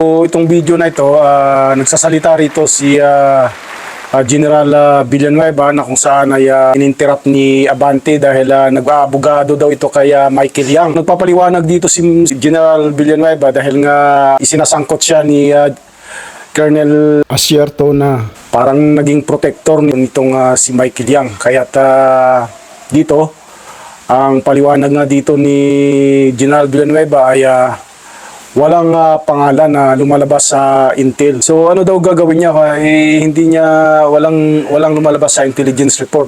So, itong video na ito, nagsasalita rito si General Villanueva na kung saan ay ininterrupt ni Abante dahil nag-aabogado daw ito kay Michael Yang. Nagpapaliwanag dito si General Villanueva dahil nga isinasangkot siya ni Colonel Asierto na parang naging protector nitong si Michael Yang. Kaya't dito, ang paliwanag nga dito ni General Villanueva ay walang pangalan na lumalabas sa intel. So ano daw gagawin niya hindi niya walang lumalabas sa intelligence report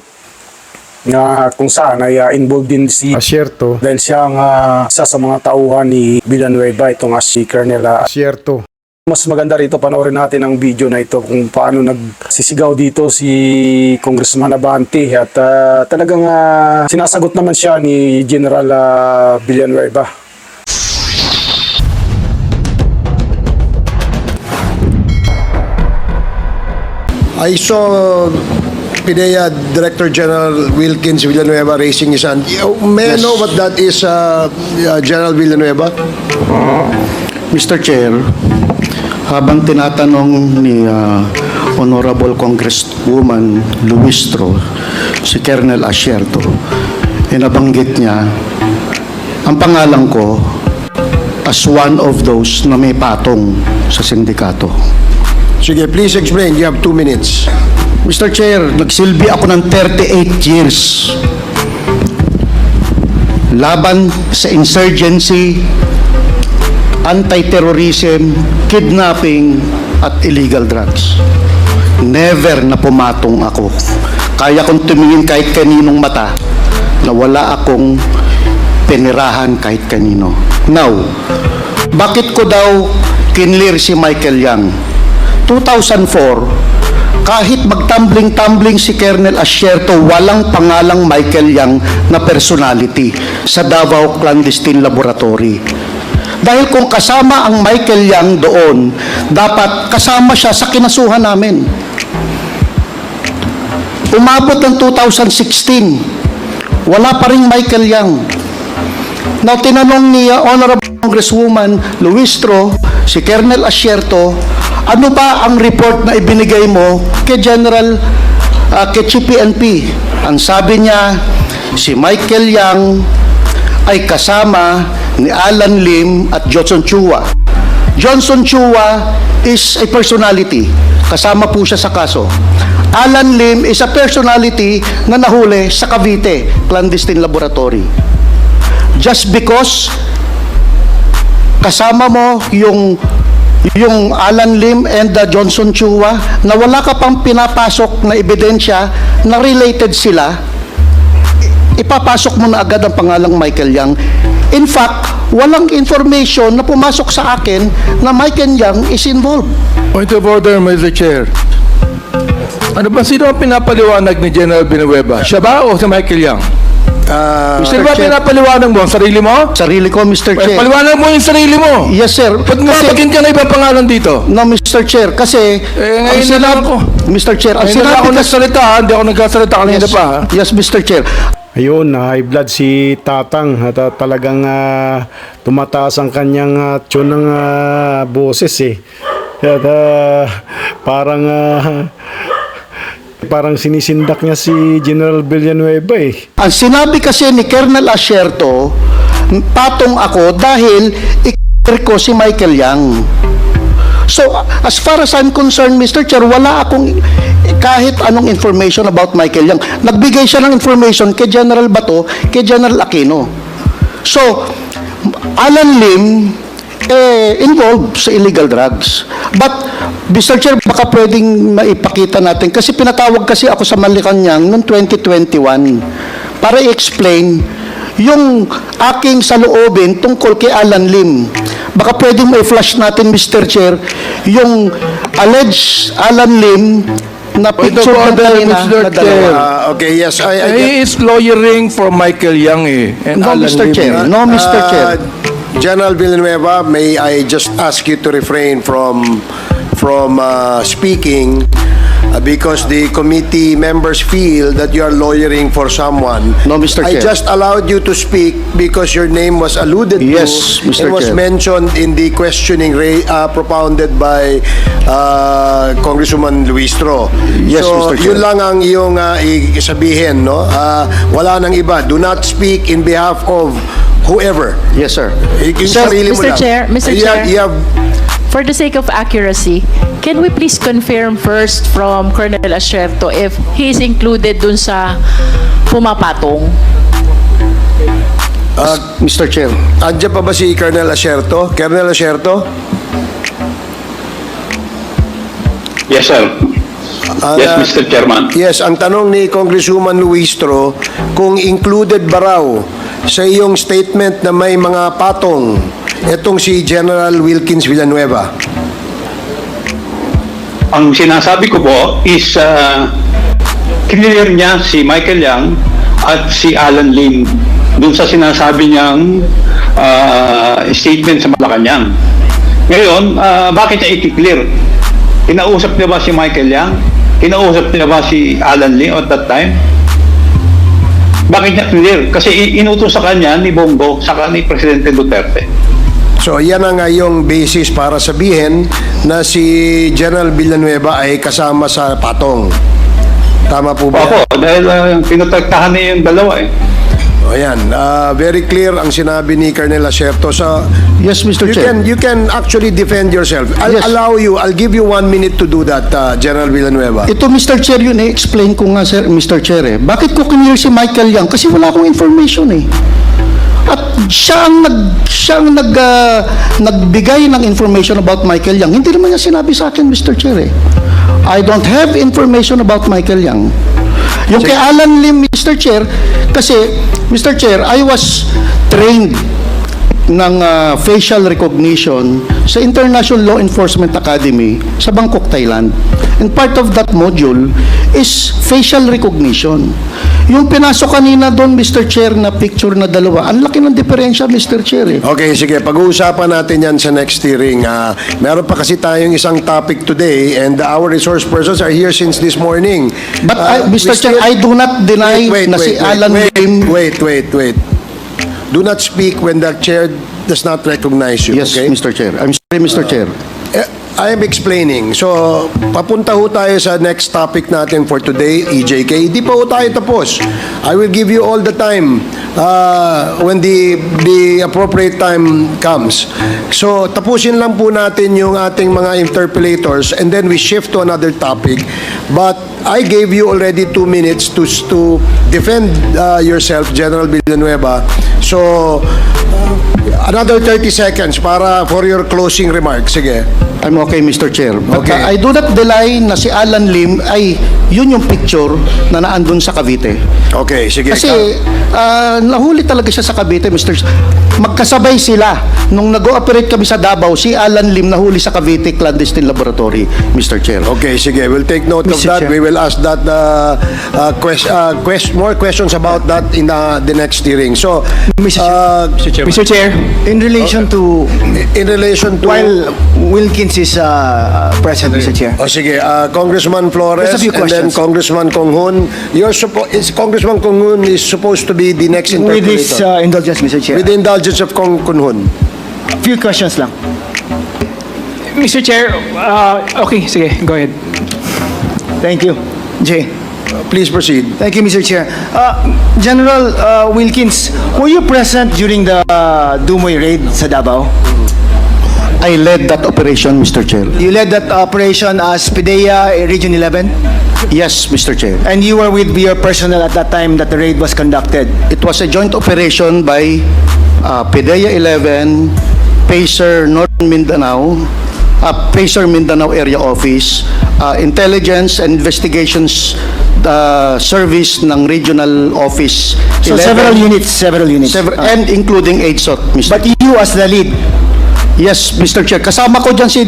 na kung saan ay involved din si Asierto dahil siya ang isa sa mga tauhan ni Villanueva, itong si Colonel Asierto. Mas maganda rito panoorin natin ang video na ito kung paano nagsisigaw dito si Congressman Abante at talagang sinasagot naman siya ni General Villanueva. I saw PIDEA Director General Wilkins Villanueva raising his hand. May I know what that is, General Villanueva? Mr. Chair, habang tinatanong ni Honorable Congresswoman Luistro si Colonel Asierto, inabanggit niya ang pangalan ko as one of those na may patong sa sindikato. Sige, please explain. You have 2 minutes. Mr. Chair, nagsilbi ako ng 38 years laban sa insurgency, anti-terrorism, kidnapping, at illegal drugs. Never na pumatong ako. Kaya kong tumingin kahit kaninong mata na wala akong pinirahan kahit kanino. Now, bakit ko daw kinlir si Michael Yang? 2004, kahit magtumbling-tumbling si Colonel Asierto, walang pangalang Michael Yang na personality sa Davao Clandestine Laboratory. Dahil kung kasama ang Michael Yang doon, dapat kasama siya sa kinasuhan namin. Umabot ng 2016, wala pa ring Michael Yang. Now, tinanong ni Honorable Congresswoman Luistro, si Colonel Asierto, ano ba ang report na ibinigay mo kay General, kay Chief PNP? Ang sabi niya, si Michael Yang ay kasama ni Alan Lim at Johnson Chua. Johnson Chua is a personality. Kasama po siya sa kaso. Alan Lim is a personality na nahuli sa Cavite Clandestine Laboratory. Just because kasama mo yung Alan Lim and Johnson Chua na wala ka pang pinapasok na ebidensya na related sila, ipapasok mo na agad ang pangalang Michael Yang. In fact, walang information na pumasok sa akin na Michael Yang is involved. Point of order, Mr. Chair. Ano ba, sino ang pinapaliwanag ni General Villanueva? Siya ba o si Michael Yang? Mr. Ba, pinapaliwanag mo ang sarili mo? Sarili ko, Mr. Chair. Paliwanag mo yung sarili mo. Yes, sir. Ba't napagin ka na ibang pangalan dito? No, Mr. Chair, kasi ngayon na lang ako. Mr. Chair, ang Ngayon na lang ako nagsalita, hindi ako nagkasalita kanina pa. Yes, Mr. Chair. Ayun, high blood si Tatang at talagang tumataas ang kanyang tune ng boses At parang sinisindak niya si General Villanueva Ang sinabi kasi ni Colonel Asierto, patong ako dahil ikir ko si Michael Yang. So, as far as I'm concerned, Mr. Chair, wala akong kahit anong information about Michael Yang. Nagbigay siya ng information kay General Bato, kay General Aquino. So, Alan Lim involved sa illegal drugs. But, Mr. Chair, baka pwedeng maipakita natin kasi pinatawag kasi ako sa Malacanang noong 2021 para i-explain yung aking saloobin tungkol kay Alan Lim. Baka pwedeng mai-flash natin, Mr. Chair, yung alleged Alan Lim na picture na kanina na dalawa. Okay, yes. He is lawyering for Michael Yang and No, Alan Mr. Lim. Chair. No, Mr. Chair. General Villanueva, may I just ask you to refrain from speaking. because the committee members feel that you are lawyering for someone. No, Mr. I Chair. just allowed you to speak because your name was alluded Yes, to Mr. and was Chair. mentioned in the questioning propounded by Congresswoman Luistro. Yes, so, Mr. Chair. yun lang ang iyong sabihin, no? Wala nang iba. Do not speak in behalf of whoever. Yes, sir. Yung Sir, sarili mo Mr. lang. Chair, Mr. You have- Chair. you have For the sake of accuracy, can we please confirm first from Colonel Asierto if he is included dun sa pumapatong? Mr. Chair. Andiyan pa ba si Colonel Asierto? Colonel Asierto? Yes, sir. Yes, Mr. Chairman. Yes, ang tanong ni Congresswoman Luistro, kung included ba raw sa iyong statement na may mga patong itong si General Wilkins Villanueva. Ang sinasabi ko po is clear niya si Michael Yang at si Alan Lim dun sa sinasabi niyang statement sa Malacanang. Ngayon, bakit niya i-clear? Kinausap niya ba si Michael Yang? Kinausap niya ba si Alan Lim at that time? Bakit niya clear? Kasi inutos sa kanya ni Bongo saka ni Presidente Duterte. So, yan ang yung basis para sabihin na si General Villanueva ay kasama sa patong. Tama po ba? Opo, dahil pinotektahan niya yung dalawa eh. O yan, very clear ang sinabi ni Colonel Asierto. So, Yes, Mr. Chair. you can actually defend yourself. I'll Yes. I'll give you 1 minute to do that, General Villanueva. Ito, Mr. Chair, yun explain ko nga, sir, Mr. Chair, Bakit ko kinil si Michael Yang? Kasi wala akong information, At siya ang nagbigay ng information about Michael Yang. Hindi naman niya sinabi sa akin, Mr. Chair, I don't have information about Michael Yang. Yung kay Alan Lim, Mr. Chair, kasi, Mr. Chair, I was trained ng facial recognition sa International Law Enforcement Academy sa Bangkok, Thailand. And part of that module is facial recognition. Yung pinasok kanina doon, Mr. Chair, na picture na dalawa, ang laki ng diferensya, Mr. Chair. Okay, sige. Pag-uusapan natin yan sa next hearing. Meron pa kasi tayong isang topic today and our resource persons are here since this morning. But, We Mr. Chair, still- I do not deny na si Alan Lim... Wait. Do not speak when the chair does not recognize you. Yes, okay? Mr. Chair. I'm sorry, Mr. Chair. I am explaining. So, papunta ho tayo sa next topic natin for today, EJK. Di pa ho tayo tapos. I will give you all the time when the appropriate time comes. So, tapusin lang po natin yung ating mga interpelators and then we shift to another topic. But I gave you already 2 minutes to defend yourself, General Villanueva. So, another 30 seconds for your closing remarks. Sige. I'm okay, Mr. Chair. But Okay. I do not deny na si Alan Lim ay yun yung picture na naandun sa Cavite. Okay, sige. Kasi nahuli talaga siya sa Cavite, Mr. Magkasabay sila. Nung nag-ooperate kami sa Davao, si Alan Lim nahuli sa Cavite Clandestine Laboratory, Mr. Chair. Okay, sige. We'll take note of Mr. that. Chair. We will ask that more questions about that in the next hearing. So, Mr. Chair, in relation to in relation to... while Wilkins is present, Mr. Chair. sige, Congressman Flores Just a few and then questions. Congressman Conghun. Congressman Conghun is supposed to be the next With interpolator. this indulgence, Mr. Chair. With the indulgence of Conghun. Few questions lang. Mr. Chair, okay, sige, go ahead. Thank you. Jay. Please proceed. Thank you, Mr. Chair. General Wilkins, were you present during the Dumoy raid sa Davao? I led that operation, Mr. Chair. You led that operation as PDEA Region 11? Yes, Mr. Chair. And you were with your personnel at that time that the raid was conducted? It was a joint operation by PDEA 11, PACER Northern Mindanao, PACER Mindanao Area Office, Intelligence and Investigations Service ng Regional Office So 11. several units. And including AIDSOT, Mr. But you as the lead? Yes, Mr. Chair. Kasama ko dyan si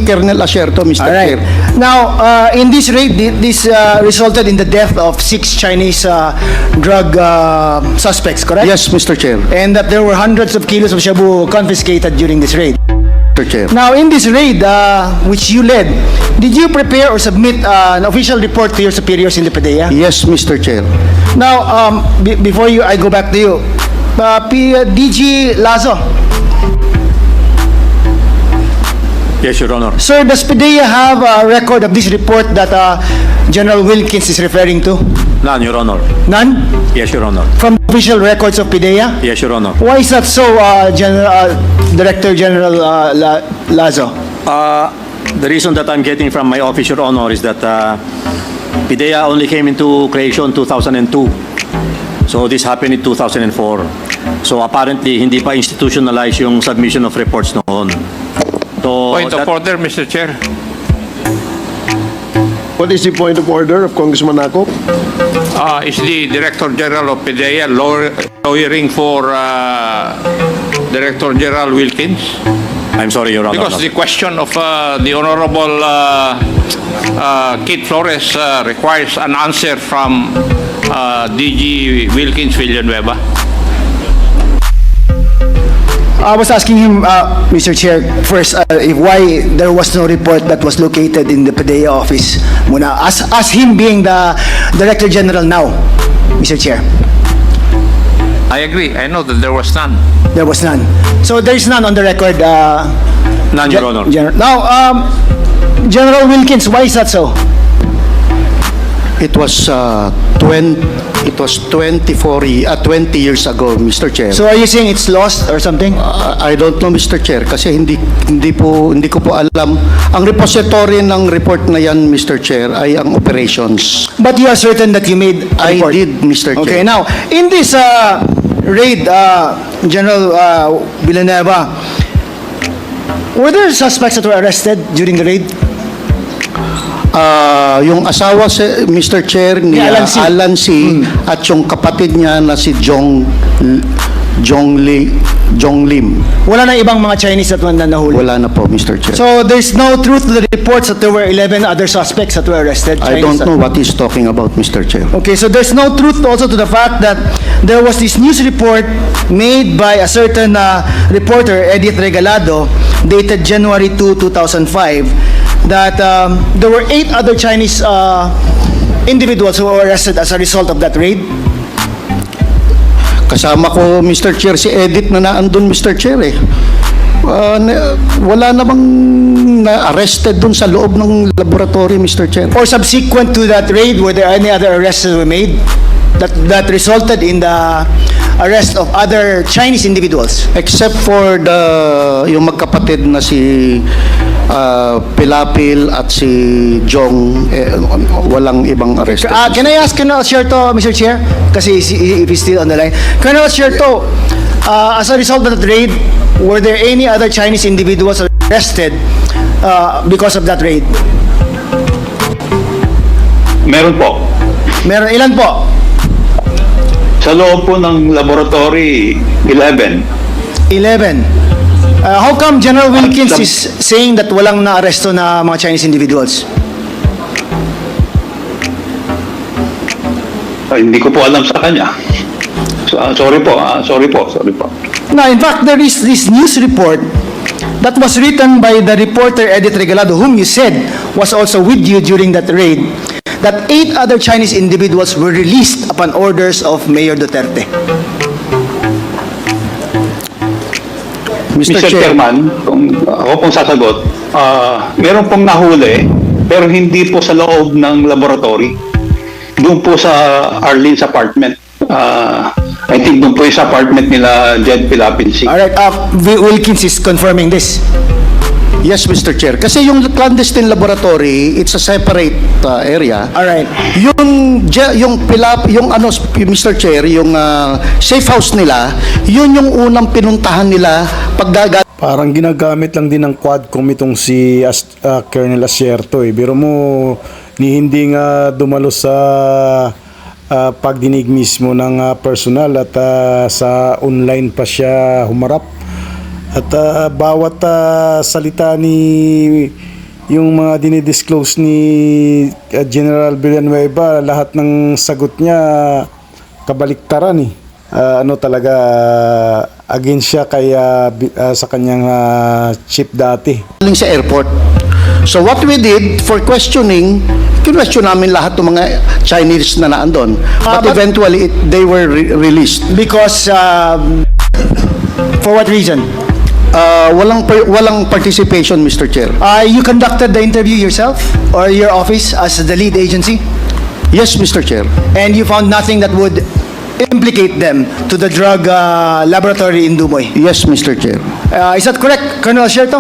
Colonel Asierto, Mr. Alright. Chair. Now, in this raid, this resulted in the death of 6 Chinese drug suspects, correct? Yes, Mr. Chair. And that there were hundreds of kilos of shabu confiscated during this raid. Mr. Chair. Now, in this raid, which you led, did you prepare or submit an official report to your superiors in the PDEA? Yes, Mr. Chair. Now, before I go back to you, DG Lazo, Yes, Your Honor. sir, does PDEA have a record of this report that General Wilkins is referring to? None, Your Honor. None? Yes, Your Honor. From official records of PDEA? Yes, Your Honor. Why is that so, Director General Lazo? The reason that I'm getting from my office, Your Honor, is that PIDEA only came into creation 2002. So this happened in 2004. So apparently, hindi pa institutionalized yung submission of reports noon. So Point of order, Mr. Chair. What is the point of order of Congressman Ako? Is the Director General of PDEA lawyering for Director General Wilkins? I'm sorry, Your Honor. Because the question of the Honorable Kate Flores requires an answer from DG Wilkins Villanueva. I was asking him, Mr. Chair, first, why there was no report that was located in the PDEA office muna, as him being the Director General now, Mr. Chair. I agree. I know that there was none. There was none. So there is none on the record. None, Your Honor. Now, General Wilkins, why is that so? It was 20 years ago, Mr. Chair. So are you saying it's lost or something? I don't know, Mr. Chair, kasi hindi ko po alam. Ang repository ng report na yan, Mr. Chair, ay ang operations. But you are certain that you made a I report? did, Mr. Chair. Okay, now, in this raid, General Villanueva, were there suspects that were arrested during the raid? Yung asawa si Mr. Chair ni Ni Alan C. Alan C. At yung kapatid niya na si Jong Lim. Wala na ibang mga Chinese that nahuli? Wala na po, Mr. Chair. So there's no truth to the reports that there were 11 other suspects that were arrested? I don't know what he's talking about, Mr. Chair. Okay, so there's no truth also to the fact that there was this news report made by a certain reporter, Edith Regalado, dated January 2, 2005, that there were 8 other Chinese individuals who were arrested as a result of that raid. Kasama ko, Mr. Chair, si Edith na naandun, Mr. Chair, eh. Wala namang na-arrested dun sa loob ng laboratory, Mr. Chair. Or subsequent to that raid, were there any other arrests that were made that resulted in the arrest of other Chinese individuals? Except for yung magkapatid na si Pilapil at si Jong, walang ibang arrested. Can I ask Colonel Sherto, Mr. Chair? Kasi if he's still on the line. Colonel Sherto, as a result of that raid, were there any other Chinese individuals arrested because of that raid? Meron po. Meron, ilan po? Sa loob po ng laboratory, 11. 11. How come General Wilkins is saying that walang na-aresto na mga Chinese individuals? Hindi ko po alam sa kanya. Sorry po. Now, in fact, there is this news report that was written by the reporter Edith Regalado, whom you said was also with you during that raid, that 8 other Chinese individuals were released upon orders of Mayor Duterte. Mr. Chairman, ako pong sasagot, meron pong nahuli, pero hindi po sa loob ng laboratory. Doon po sa Arlene's apartment. I think doon po yung sa apartment nila Jed Pilapinsi. Alright, Wilkins is confirming this. Yes, Mr. Chair. Kasi yung clandestine laboratory, it's a separate area. Alright. Yung Mr. Chair, yung safe house nila, yun yung unang pinuntahan nila pag Parang ginagamit lang din ng Quadcom itong si Colonel Asierto eh. Biro mo, ni hindi nga dumalo sa pagdinig mismo ng personal at sa online pa siya humarap. At bawat salita ni yung mga dinidisclose ni General Villanueva, lahat ng sagot niya kabaliktaran eh. Talaga against siya kay sa kanyang chief dati. Galing sa airport. So what we did for questioning, kinwestiyon namin lahat ng mga Chinese na naandun. But eventually, they were released. Because, for what reason? Walang participation, Mr. Chair. You conducted the interview yourself or your office as the lead agency? Yes, Mr. Chair. And you found nothing that would implicate them to the drug laboratory in Dumoy? Yes, Mr. Chair. Is that correct, Colonel Asierto?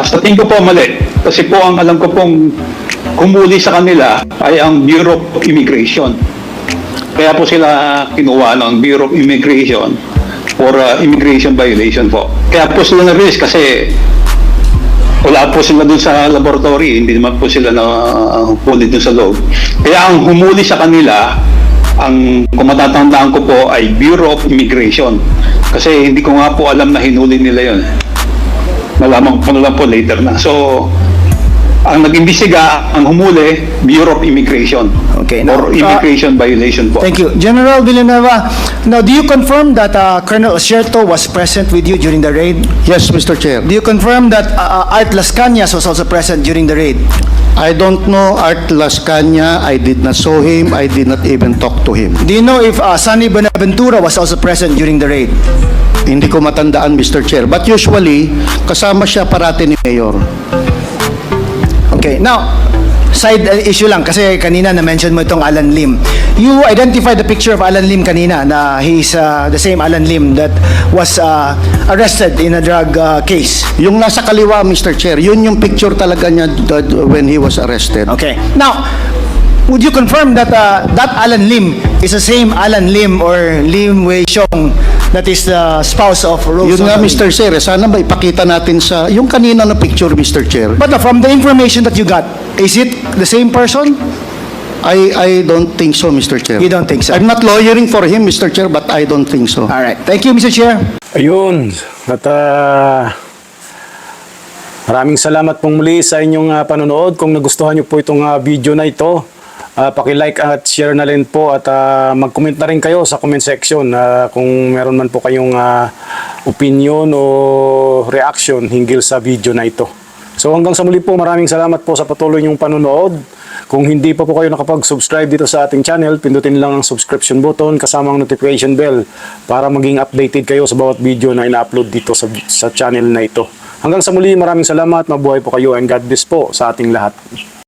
Sa tingin ko po mali. Kasi po ang alam ko pong humuli sa kanila ay ang Bureau of Immigration. Kaya po sila kinuha ng Bureau of Immigration for immigration violation po. Kaya po sila na-release kasi wala po sila dun sa laboratory, hindi naman po sila na huli dun sa loob. Kaya ang humuli sa kanila, ang kung matatandaan ko po ay Bureau of Immigration. Kasi hindi ko nga po alam na hinuli nila yon. Malaman ko na lang po later na. So, ang nag-imbestiga, ang humuli, Bureau of Immigration. Okay, or immigration violation po. Thank you. General Villanueva, now do you confirm that Colonel Asierto was present with you during the raid? Yes, Mr. Chair. Do you confirm that Art Las Cañas was also present during the raid? I don't know Art Las Cañas. I did not saw him. I did not even talk to him. Do you know if Sunny Buenaventura was also present during the raid? Hindi ko matandaan, Mr. Chair. But usually, kasama siya parati ni Mayor. Okay, now, side issue lang kasi kanina na-mention mo itong Alan Lim. You identified the picture of Alan Lim kanina na he's the same Alan Lim that was arrested in a drug case. Yung nasa kaliwa, Mr. Chair, yun yung picture talaga niya when he was arrested. Okay. Now, would you confirm that that Alan Lim is the same Alan Lim or Lim Wei Xiong that is the spouse of Rose? Yun nga, O'Donnell? Mr. Chair, sana maipakita natin sa, yung kanina na picture, Mr. Chair. But from the information that you got, is it the same person? I don't think so, Mr. Chair. You don't think so? I'm not lawyering for him, Mr. Chair, but I don't think so. All right. Thank you, Mr. Chair. Ayun. At maraming salamat pong muli sa inyong panonood. Kung nagustuhan niyo po itong video na ito, paki-like at share na rin po at mag-comment na rin kayo sa comment section kung meron man po kayong opinion o reaction hinggil sa video na ito. So hanggang sa muli po, maraming salamat po sa patuloy niyong panonood. Kung hindi pa po kayo nakapag-subscribe dito sa ating channel, pindutin lang ang subscription button kasama ang notification bell para maging updated kayo sa bawat video na ina-upload dito sa channel na ito. Hanggang sa muli, maraming salamat, mabuhay po kayo and God bless po sa ating lahat.